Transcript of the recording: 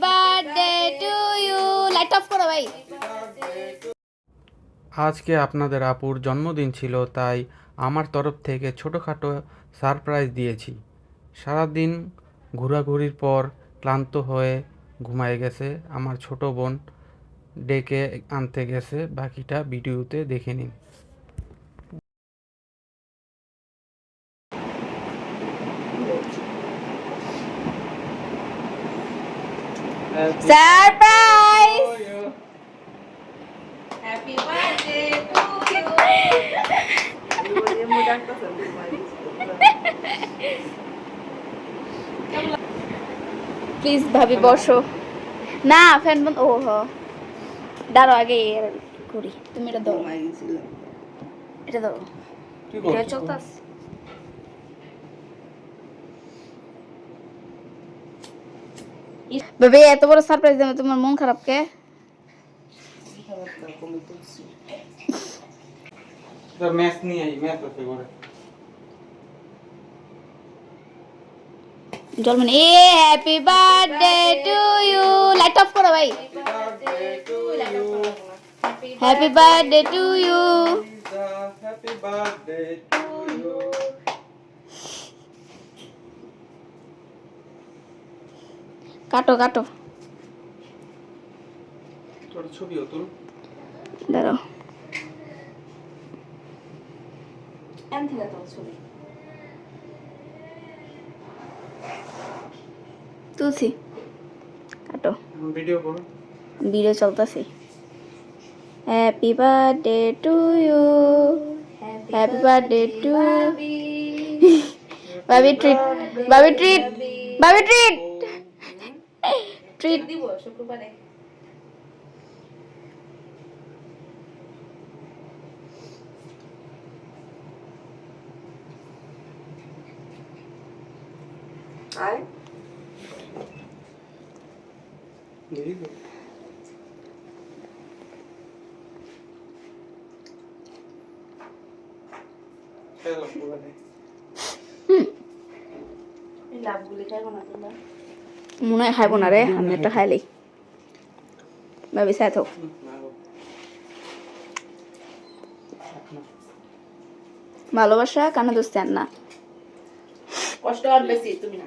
Birthday to you. Light off করো ভাই। আজকে আপনাদের আপুর জন্মদিন ছিল, তাই আমার তরফ থেকে ছোটোখাটো সারপ্রাইজ দিয়েছি। সারাদিন ঘোরাঘুরির পর ক্লান্ত হয়ে ঘুমায় গেছে। আমার ছোট বোন ডেকে আনতে গেছে, বাকিটা ভিডিওতে দেখে নিন। Surprise. Happy birthday to you. Please ভাবি বসো। না ফ্যান বন্ধ। ও হ দাঁড়ো আগে এর করি। তুমি এটা দাও, এটা দাও। এটা চলতাস। বেবি এত বড় সারপ্রাইজ দিলে তোমার মন খারাপ কে? ম্যাচ নিয়ে আই, ম্যাচ করতে করে জলমনি এ happy birthday to you. Light off করো ভাই। Happy birthday to you. Happy birthday to you. কাটো কাটো। তোর ছবিও তুল। দাঁড়াও। এনথিলা তো ছবি। তুলসি কাটো। ভিডিও করো। ভিডিও চলতেছে। Happy birthday to you. Happy birthday to বাবি ট্রিট। বাবি ট্রিট। বাবি ট্রিট। ট্রিট দিব শুক্রবারে। আয় দেরি কর। চলো পুরো দে। এই লাভগুলি খাইব না তোমরা। মনে হয় খাইব না রে, আমি একটা খাইলি। ভাবি চাই থাক। ভালোবাসা কানে দোষ দেন না। কষ্ট আর বেশি তুমি না।